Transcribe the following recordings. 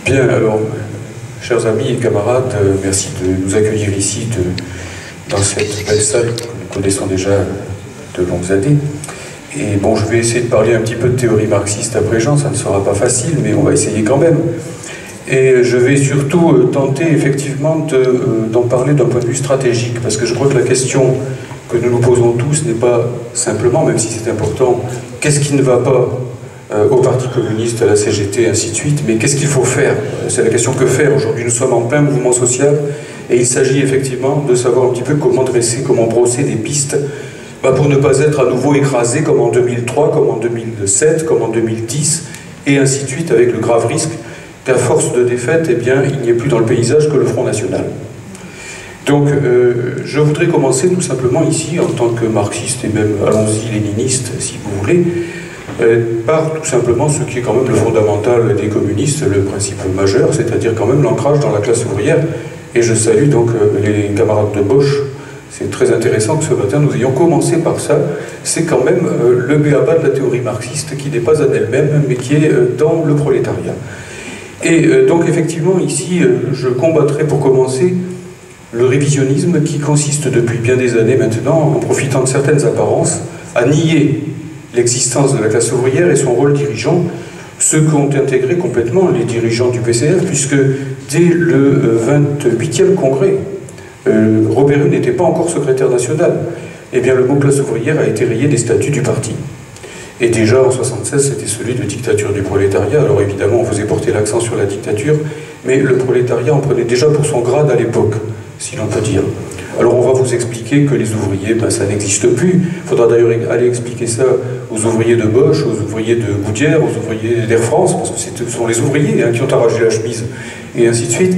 Bien, alors, chers amis et camarades, merci de nous accueillir ici dans cette belle salle que nous connaissons déjà de longues années. Et bon, je vais essayer de parler un petit peu de théorie marxiste après Jean, ça ne sera pas facile, mais on va essayer quand même. Et je vais surtout tenter effectivement d'en parler d'un point de vue stratégique, parce que je crois que la question que nous nous posons tous n'est pas simplement, même si c'est important, qu'est-ce qui ne va pas au Parti communiste, à la CGT, ainsi de suite, mais qu'est-ce qu'il faut faire? C'est la question que faire. Aujourd'hui, nous sommes en plein mouvement social, et il s'agit effectivement de savoir un petit peu comment dresser, comment brosser des pistes pour ne pas être à nouveau écrasé comme en 2003, comme en 2007, comme en 2010, et ainsi de suite, avec le grave risque qu'à force de défaite, eh bien, il n'y ait plus dans le paysage que le Front National. Donc, je voudrais commencer tout simplement ici, en tant que marxiste et même, allons-y, léniniste, si vous voulez, par tout simplement ce qui est quand même le fondamental des communistes, le principe majeur, c'est-à-dire quand même l'ancrage dans la classe ouvrière. Et je salue donc les camarades de Bosch. C'est très intéressant que ce matin nous ayons commencé par ça. C'est quand même le b.a.-ba de la théorie marxiste qui n'est pas en elle-même, mais qui est dans le prolétariat. Et donc effectivement ici, je combattrai pour commencer le révisionnisme qui consiste depuis bien des années maintenant, en profitant de certaines apparences, à nier l'existence de la classe ouvrière et son rôle dirigeant, ce qu'ont intégré complètement les dirigeants du PCF, puisque dès le 28e congrès, Robert Hue n'était pas encore secrétaire national, et bien le mot classe ouvrière a été rayé des statuts du parti. Et déjà en 1976, c'était celui de dictature du prolétariat. Alors évidemment, on faisait porter l'accent sur la dictature, mais le prolétariat en prenait déjà pour son grade à l'époque, si l'on peut dire. Alors on va vous expliquer que les ouvriers, ça n'existe plus. Il faudra d'ailleurs aller expliquer ça aux ouvriers de Bosch, aux ouvriers de Goodyear, aux ouvriers d'Air France, parce que ce sont les ouvriers qui ont arraché la chemise, et ainsi de suite.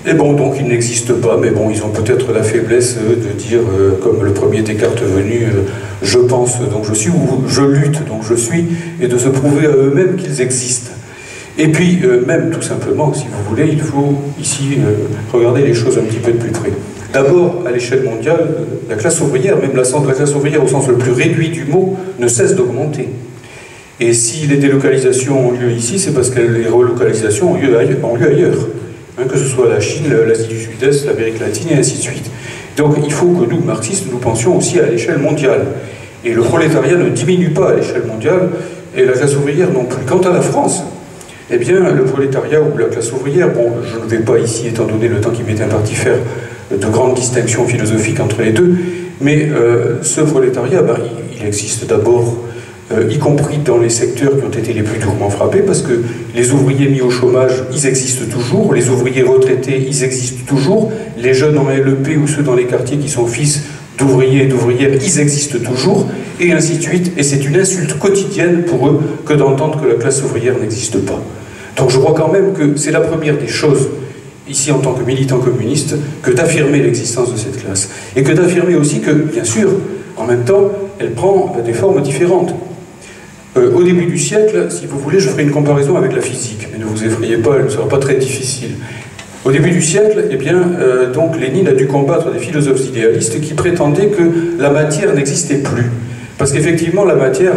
Et bon, donc ils n'existent pas, mais bon, ils ont peut-être la faiblesse de dire, comme le premier Descartes venu, je pense, donc je suis, ou je lutte, donc je suis, et de se prouver à eux-mêmes qu'ils existent. Et puis, même tout simplement, si vous voulez, il faut ici regarder les choses un petit peu de plus près. D'abord, à l'échelle mondiale, la classe ouvrière, même la classe ouvrière au sens le plus réduit du mot, ne cesse d'augmenter. Et si les délocalisations ont lieu ici, c'est parce que les relocalisations ont lieu ailleurs. Que ce soit la Chine, l'Asie du Sud-Est, l'Amérique latine, et ainsi de suite. Donc il faut que nous, marxistes, nous pensions aussi à l'échelle mondiale. Et le prolétariat ne diminue pas à l'échelle mondiale, et la classe ouvrière non plus. Quant à la France, eh bien, le prolétariat ou la classe ouvrière, bon, je ne vais pas ici, étant donné le temps qui m'est imparti, faire de grandes distinctions philosophiques entre les deux, mais ce prolétariat, il existe d'abord, y compris dans les secteurs qui ont été les plus durement frappés, parce que les ouvriers mis au chômage, ils existent toujours, les ouvriers retraités, ils existent toujours, les jeunes en LEP ou ceux dans les quartiers qui sont fils d'ouvriers et d'ouvrières, ils existent toujours, et ainsi de suite, et c'est une insulte quotidienne pour eux que d'entendre que la classe ouvrière n'existe pas. Donc je crois quand même que c'est la première des choses, ici en tant que militant communiste, que d'affirmer l'existence de cette classe, et que d'affirmer aussi que, bien sûr, en même temps, elle prend des formes différentes. Au début du siècle, si vous voulez, je ferai une comparaison avec la physique, mais ne vous effrayez pas, elle ne sera pas très difficile. Au début du siècle, eh bien, donc Lénine a dû combattre des philosophes idéalistes qui prétendaient que la matière n'existait plus. Parce qu'effectivement, la matière,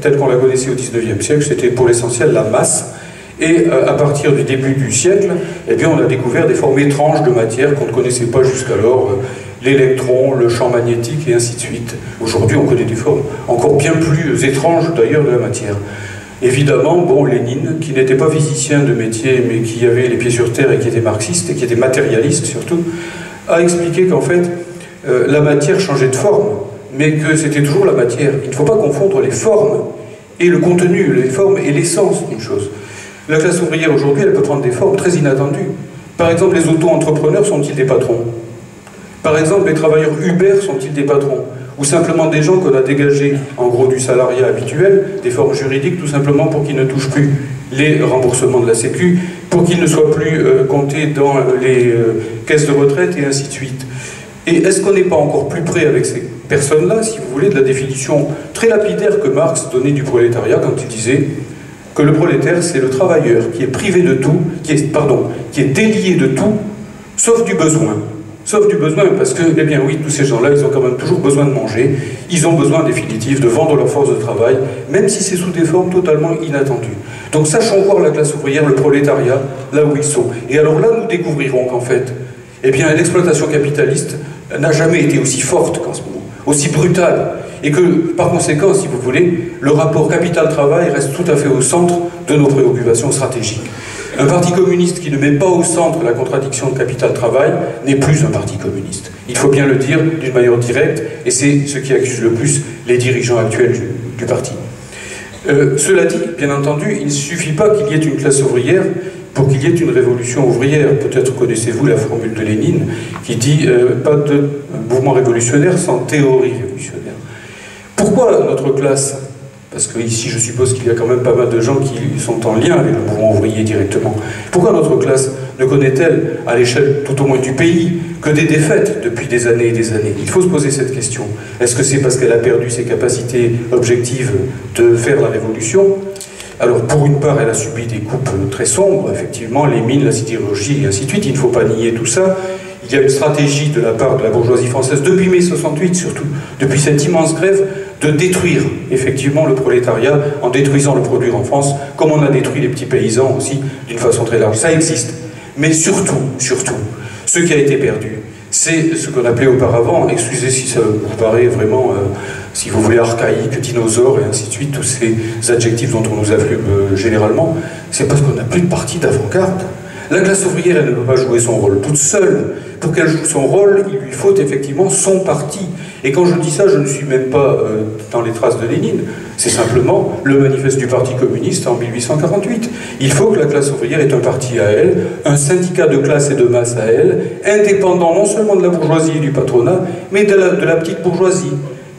telle qu'on la connaissait au XIXe siècle, c'était pour l'essentiel la masse. Et à partir du début du siècle, eh bien, on a découvert des formes étranges de matière qu'on ne connaissait pas jusqu'alors, l'électron, le champ magnétique, et ainsi de suite. Aujourd'hui, on connaît des formes encore bien plus étranges, d'ailleurs, de la matière. Évidemment, bon, Lénine, qui n'était pas physicien de métier, mais qui avait les pieds sur terre et qui était marxiste, et qui était matérialiste surtout, a expliqué qu'en fait, la matière changeait de forme, mais que c'était toujours la matière. Il ne faut pas confondre les formes et le contenu, les formes et l'essence d'une chose. La classe ouvrière aujourd'hui, elle peut prendre des formes très inattendues. Par exemple, les auto-entrepreneurs sont-ils des patrons? Par exemple, les travailleurs Uber sont-ils des patrons? Ou simplement des gens qu'on a dégagés, en gros, du salariat habituel, des formes juridiques, tout simplement pour qu'ils ne touchent plus les remboursements de la Sécu, pour qu'ils ne soient plus comptés dans les caisses de retraite, et ainsi de suite. Et est-ce qu'on n'est pas encore plus près avec ces personnes-là, si vous voulez, de la définition très lapidaire que Marx donnait du prolétariat quand il disait que le prolétaire, c'est le travailleur qui est privé de tout, qui est délié de tout, sauf du besoin. Sauf du besoin, parce que, eh bien oui, tous ces gens-là, ils ont quand même toujours besoin de manger, ils ont besoin en définitive de vendre leur force de travail, même si c'est sous des formes totalement inattendues. Donc sachons voir la classe ouvrière, le prolétariat, là où ils sont. Et alors là, nous découvrirons qu'en fait, eh bien, l'exploitation capitaliste n'a jamais été aussi forte qu'en ce moment, aussi brutale, et que, par conséquent, si vous voulez, le rapport capital-travail reste tout à fait au centre de nos préoccupations stratégiques. Un parti communiste qui ne met pas au centre la contradiction de capital-travail n'est plus un parti communiste. Il faut bien le dire d'une manière directe, et c'est ce qui accuse le plus les dirigeants actuels du parti. Cela dit, bien entendu, il ne suffit pas qu'il y ait une classe ouvrière pour qu'il y ait une révolution ouvrière. Peut-être connaissez-vous la formule de Lénine qui dit pas de mouvement révolutionnaire sans théorie révolutionnaire. Pourquoi notre classe? Parce que ici, je suppose qu'il y a quand même pas mal de gens qui sont en lien avec le mouvement ouvrier directement. Pourquoi notre classe ne connaît-elle, à l'échelle tout au moins du pays, que des défaites depuis des années et des années? Il faut se poser cette question. Est-ce que c'est parce qu'elle a perdu ses capacités objectives de faire la révolution? Alors, pour une part, elle a subi des coupes très sombres, effectivement, les mines, la sidérurgie, et ainsi de suite. Il ne faut pas nier tout ça. Il y a une stratégie de la part de la bourgeoisie française, depuis mai 68 surtout, depuis cette immense grève, de détruire effectivement le prolétariat en détruisant le produire en France, comme on a détruit les petits paysans aussi, d'une façon très large. Ça existe. Mais surtout, ce qui a été perdu, c'est ce qu'on appelait auparavant, excusez si ça vous paraît vraiment, si vous voulez, archaïque, dinosaure et ainsi de suite, tous ces adjectifs dont on nous afflume généralement, c'est parce qu'on n'a plus de parti d'avant-garde. La classe ouvrière, elle ne peut pas jouer son rôle toute seule. Pour qu'elle joue son rôle, il lui faut effectivement son parti. Et quand je dis ça, je ne suis même pas dans les traces de Lénine. C'est simplement le manifeste du Parti communiste en 1848. Il faut que la classe ouvrière ait un parti à elle, un syndicat de classe et de masse à elle, indépendant non seulement de la bourgeoisie et du patronat, mais de la petite bourgeoisie,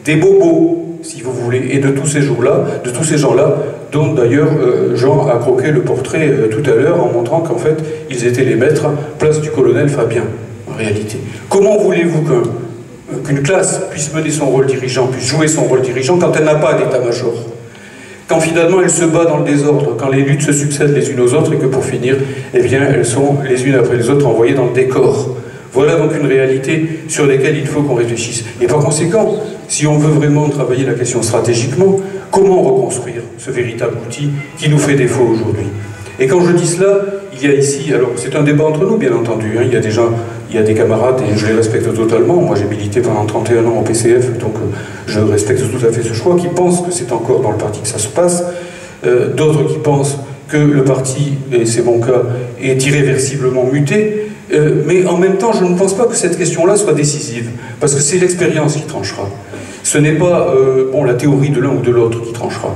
des bobos, si vous voulez, et de tous ces gens-là, dont d'ailleurs Jean a croqué le portrait tout à l'heure en montrant qu'en fait, ils étaient les maîtres, place du colonel Fabien, en réalité. Comment voulez-vous qu'une classe puisse mener son rôle dirigeant, puisse jouer son rôle dirigeant quand elle n'a pas d'état-major? Quand finalement elle se bat dans le désordre, quand les luttes se succèdent les unes aux autres et que pour finir, eh bien, elles sont les unes après les autres envoyées dans le décor. Voilà donc une réalité sur laquelle il faut qu'on réfléchisse. Et par conséquent, si on veut vraiment travailler la question stratégiquement, comment reconstruire ce véritable outil qui nous fait défaut aujourd'hui? Et quand je dis cela, il y a ici, alors c'est un débat entre nous bien entendu, hein, il y a des camarades et je les respecte totalement, moi j'ai milité pendant 31 ans au PCF, donc je respecte tout à fait ce choix, qui pensent que c'est encore dans le parti que ça se passe, d'autres qui pensent que le parti, et c'est mon cas, est irréversiblement muté, mais en même temps je ne pense pas que cette question-là soit décisive, parce que c'est l'expérience qui tranchera. Ce n'est pas la théorie de l'un ou de l'autre qui tranchera.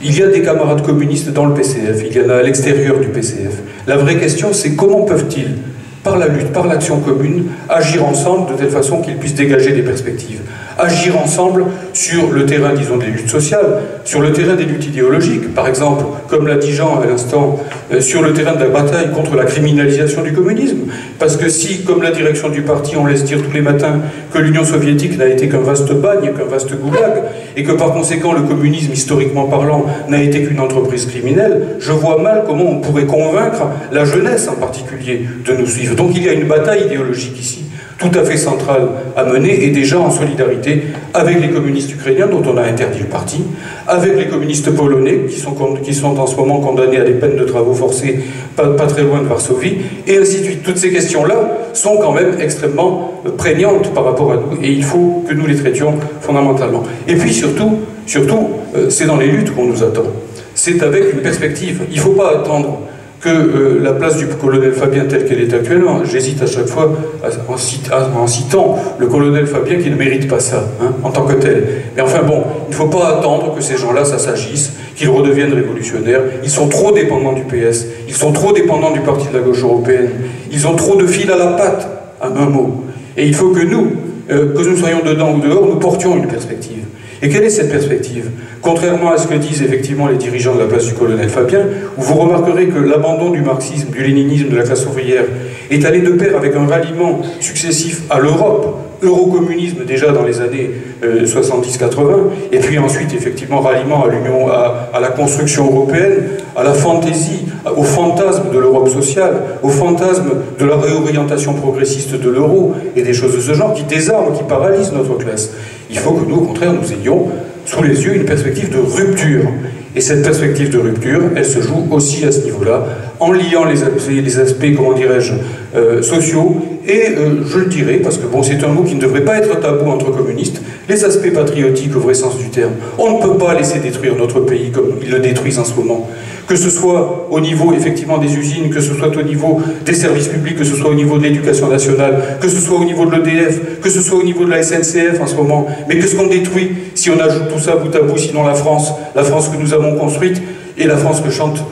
Il y a des camarades communistes dans le PCF, il y en a à l'extérieur du PCF. La vraie question, c'est comment peuvent-ils, par la lutte, par l'action commune, agir ensemble de telle façon qu'ils puissent dégager des perspectives. Agir ensemble sur le terrain, disons, des luttes sociales, sur le terrain des luttes idéologiques, par exemple, comme l'a dit Jean à l'instant, sur le terrain de la bataille contre la criminalisation du communisme. Parce que si, comme la direction du parti, on laisse dire tous les matins que l'Union soviétique n'a été qu'un vaste bagne, qu'un vaste goulag, et que par conséquent le communisme, historiquement parlant, n'a été qu'une entreprise criminelle, je vois mal comment on pourrait convaincre la jeunesse en particulier de nous suivre. Donc il y a une bataille idéologique ici, tout à fait centrale à mener, et déjà en solidarité avec les communistes ukrainiens dont on a interdit le parti, avec les communistes polonais qui sont en ce moment condamnés à des peines de travaux forcés pas très loin de Varsovie, et ainsi de suite. Toutes ces questions-là sont quand même extrêmement prégnantes par rapport à nous, et il faut que nous les traitions fondamentalement. Et puis surtout, c'est dans les luttes qu'on nous attend. C'est avec une perspective. Il ne faut pas attendre que la place du colonel Fabien telle qu'elle est actuellement, j'hésite à chaque fois en citant le colonel Fabien qui ne mérite pas ça, hein, en tant que tel. Mais enfin bon, il ne faut pas attendre que ces gens-là, ça s'agisse, qu'ils redeviennent révolutionnaires. Ils sont trop dépendants du PS, ils sont trop dépendants du Parti de la gauche européenne, ils ont trop de fil à la patte, en un mot. Et il faut que nous soyons dedans ou dehors, nous portions une perspective. Et quelle est cette perspective? Contrairement à ce que disent effectivement les dirigeants de la place du colonel Fabien, où vous remarquerez que l'abandon du marxisme, du léninisme, de la classe ouvrière est allé de pair avec un ralliement successif à l'Europe, eurocommunisme déjà dans les années 70-80, et puis ensuite effectivement ralliement à l'Union, à la construction européenne, à la fantaisie, au fantasme de l'Europe sociale, au fantasme de la réorientation progressiste de l'euro, et des choses de ce genre qui désarment, qui paralysent notre classe. Il faut que nous, au contraire, nous ayons sous les yeux une perspective de rupture. Et cette perspective de rupture, elle se joue aussi à ce niveau-là, en liant les aspects, comment dirais-je, sociaux, et je le dirais, parce que bon, c'est un mot qui ne devrait pas être tabou entre communistes, les aspects patriotiques au vrai sens du terme. On ne peut pas laisser détruire notre pays comme ils le détruisent en ce moment. Que ce soit au niveau, effectivement, des usines, que ce soit au niveau des services publics, que ce soit au niveau de l'éducation nationale, que ce soit au niveau de l'EDF, que ce soit au niveau de la SNCF en ce moment. Mais qu'est-ce qu'on détruit si on ajoute tout ça bout à bout, sinon la France que nous avons construite, et la France que chante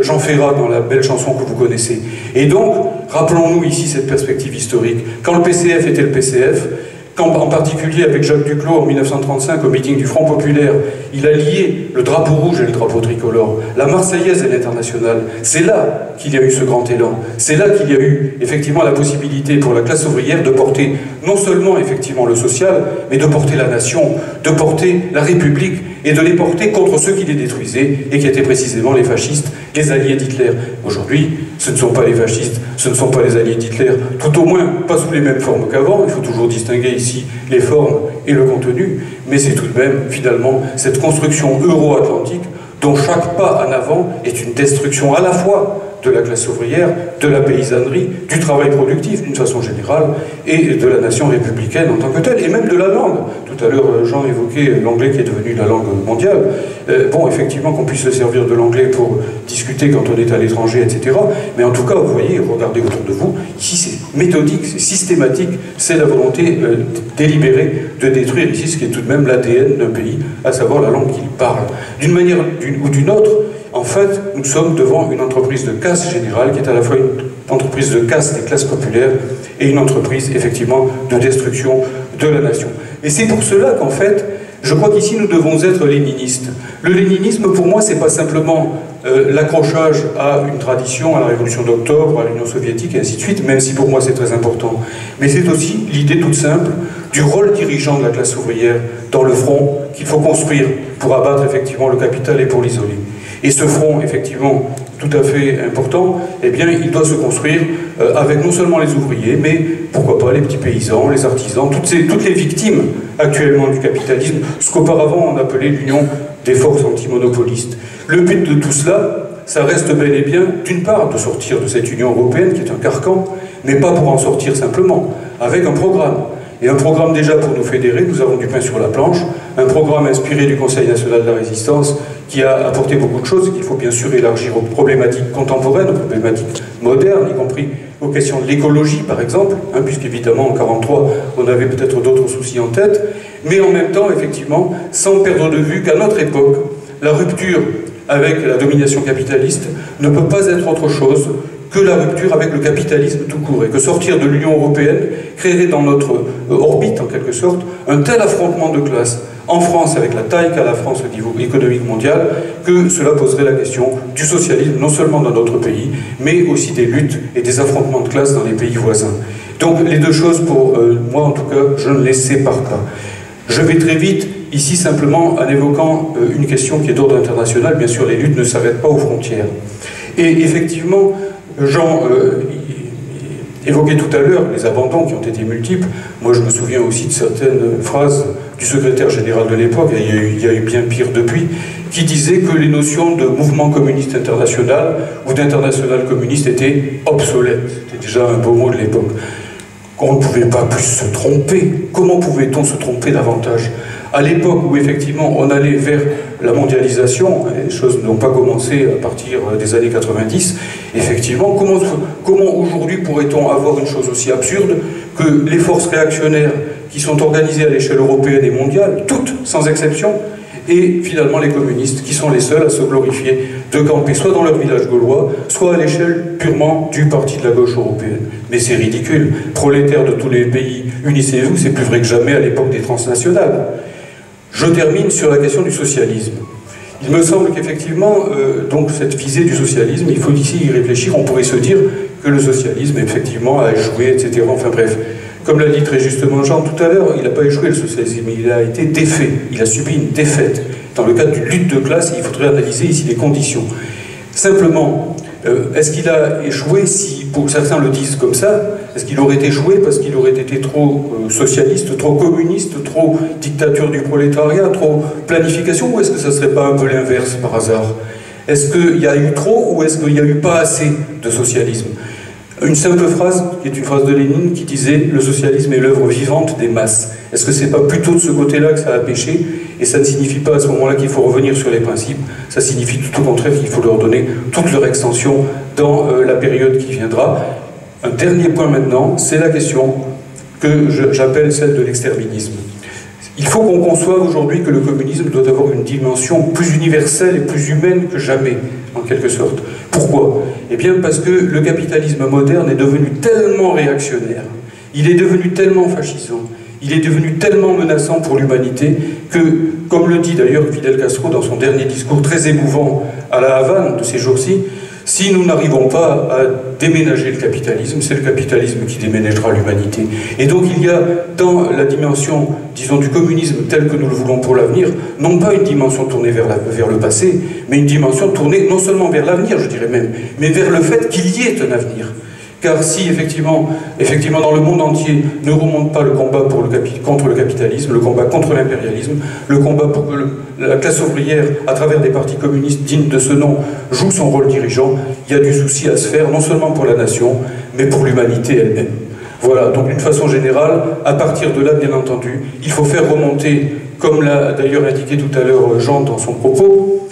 Jean Ferrat dans la belle chanson que vous connaissez. Et donc, rappelons-nous ici cette perspective historique. Quand le PCF était le PCF, quand, en particulier avec Jacques Duclos en 1935 au meeting du Front Populaire, il a lié le drapeau rouge et le drapeau tricolore, la Marseillaise et l'Internationale. C'est là qu'il y a eu ce grand élan. C'est là qu'il y a eu effectivement la possibilité pour la classe ouvrière de porter non seulement effectivement le social, mais de porter la nation, de porter la République et de les porter contre ceux qui les détruisaient et qui étaient précisément les fascistes, les alliés d'Hitler. Aujourd'hui, ce ne sont pas les fascistes, ce ne sont pas les alliés d'Hitler, tout au moins pas sous les mêmes formes qu'avant. Il faut toujours distinguer ici les formes et le contenu, mais c'est tout de même finalement cette construction euro-atlantique dont chaque pas en avant est une destruction à la fois de la classe ouvrière, de la paysannerie, du travail productif d'une façon générale, et de la nation républicaine en tant que telle, et même de la langue. Tout à l'heure, Jean évoquait l'anglais qui est devenu la langue mondiale. Bon, effectivement, qu'on puisse se servir de l'anglais pour discuter quand on est à l'étranger, etc. Mais en tout cas, vous voyez, regardez autour de vous, ici c'est méthodique, c'est systématique, c'est la volonté délibérée de détruire ici ce qui est tout de même l'ADN d'un pays, à savoir la langue qu'il parle. D'une manière ou d'une autre, en fait, nous sommes devant une entreprise de casse générale qui est à la fois une entreprise de casse des classes populaires et une entreprise, effectivement, de destruction de la nation. Et c'est pour cela qu'en fait, je crois qu'ici nous devons être léninistes. Le léninisme, pour moi, c'est pas simplement l'accrochage à une tradition, à la Révolution d'Octobre, à l'Union soviétique, et ainsi de suite, même si pour moi c'est très important. Mais c'est aussi l'idée toute simple du rôle dirigeant de la classe ouvrière dans le front qu'il faut construire pour abattre effectivement le capital et pour l'isoler. Et ce front, effectivement, tout à fait important, eh bien, il doit se construire avec non seulement les ouvriers, mais pourquoi pas les petits paysans, les artisans, toutes les victimes actuellement du capitalisme, ce qu'auparavant on appelait l'union des forces antimonopolistes. Le but de tout cela, ça reste bel et bien, d'une part, de sortir de cette Union européenne qui est un carcan, mais pas pour en sortir simplement, avec un programme. Et un programme déjà pour nous fédérer, nous avons du pain sur la planche, un programme inspiré du Conseil national de la résistance qui a apporté beaucoup de choses, qu'il faut bien sûr élargir aux problématiques contemporaines, aux problématiques modernes, y compris aux questions de l'écologie par exemple, hein, puisqu'évidemment en 1943 on avait peut-être d'autres soucis en tête, mais en même temps effectivement sans perdre de vue qu'à notre époque, la rupture avec la domination capitaliste ne peut pas être autre chose que la rupture avec le capitalisme tout court, et que sortir de l'Union européenne créerait dans notre orbite, en quelque sorte, un tel affrontement de classes, en France, avec la taille qu'a la France au niveau économique mondial, que cela poserait la question du socialisme, non seulement dans notre pays, mais aussi des luttes et des affrontements de classes dans les pays voisins. Donc les deux choses, pour moi en tout cas, je ne les sépare pas. Je vais très vite, ici simplement, en évoquant une question qui est d'ordre international. Bien sûr, les luttes ne s'arrêtent pas aux frontières. Et effectivement, Jean évoquait tout à l'heure les abandons qui ont été multiples. Moi, je me souviens aussi de certaines phrases du secrétaire général de l'époque, et il y a eu bien pire depuis, qui disait que les notions de mouvement communiste international ou d'international communiste étaient obsolètes. C'était déjà un beau mot de l'époque. On ne pouvait pas plus se tromper. Comment pouvait-on se tromper davantage ? À l'époque où effectivement on allait vers la mondialisation, les choses n'ont pas commencé à partir des années 90, effectivement, comment aujourd'hui pourrait-on avoir une chose aussi absurde que les forces réactionnaires qui sont organisées à l'échelle européenne et mondiale, toutes sans exception, et finalement les communistes qui sont les seuls à se glorifier de camper soit dans leur village gaulois, soit à l'échelle purement du parti de la gauche européenne. Mais c'est ridicule. Prolétaires de tous les pays, unissez-vous, c'est plus vrai que jamais à l'époque des transnationales. Je termine sur la question du socialisme. Il me semble qu'effectivement, donc cette visée du socialisme, il faut ici y réfléchir. On pourrait se dire que le socialisme, effectivement, a échoué, etc. Enfin bref, Comme l'a dit très justement Jean tout à l'heure, il n'a pas échoué le socialisme, il a été défait, il a subi une défaite. Dans le cadre d'une lutte de classe, il faudrait analyser ici les conditions. Simplement, est-ce qu'il a échoué si, pour certains le disent comme ça, est-ce qu'il aurait échoué parce qu'il aurait été trop socialiste, trop communiste, trop dictature du prolétariat, trop planification, ou est-ce que ça ne serait pas un peu l'inverse par hasard? Est-ce qu'il y a eu trop ou est-ce qu'il n'y a eu pas assez de socialisme? Une simple phrase, qui est une phrase de Lénine, qui disait « Le socialisme est l'œuvre vivante des masses ». Est-ce que c'est pas plutôt de ce côté-là que ça a péché? Et ça ne signifie pas à ce moment-là qu'il faut revenir sur les principes, ça signifie tout au contraire qu'il faut leur donner toute leur extension dans la période qui viendra. Un dernier point maintenant, c'est la question que j'appelle celle de l'exterminisme. Il faut qu'on conçoive aujourd'hui que le communisme doit avoir une dimension plus universelle et plus humaine que jamais, en quelque sorte. Pourquoi? Eh bien parce que le capitalisme moderne est devenu tellement réactionnaire, il est devenu tellement fascisant, il est devenu tellement menaçant pour l'humanité que, comme le dit d'ailleurs Fidel Castro dans son dernier discours très émouvant à La Havane de ces jours-ci, si nous n'arrivons pas à déménager le capitalisme, c'est le capitalisme qui déménagera l'humanité. Et donc il y a dans la dimension, disons, du communisme tel que nous le voulons pour l'avenir, non pas une dimension tournée vers le passé, mais une dimension tournée non seulement vers l'avenir, je dirais même, mais vers le fait qu'il y ait un avenir. Car si effectivement dans le monde entier ne remonte pas le combat contre le capitalisme, le combat contre l'impérialisme, le combat pour que la classe ouvrière, à travers des partis communistes dignes de ce nom, joue son rôle dirigeant, il y a du souci à se faire, non seulement pour la nation, mais pour l'humanité elle-même. Voilà, donc d'une façon générale, à partir de là, bien entendu, il faut faire remonter, comme l'a d'ailleurs indiqué tout à l'heure Jean dans son propos,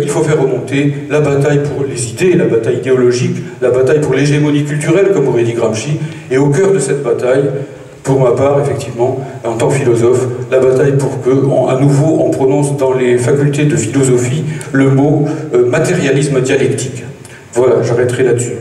il faut faire remonter la bataille pour les idées, la bataille idéologique, la bataille pour l'hégémonie culturelle, comme aurait dit Gramsci, et au cœur de cette bataille, pour ma part, effectivement, en tant que philosophe, la bataille pour que, à nouveau, on prononce dans les facultés de philosophie le mot matérialisme dialectique. Voilà, j'arrêterai là-dessus.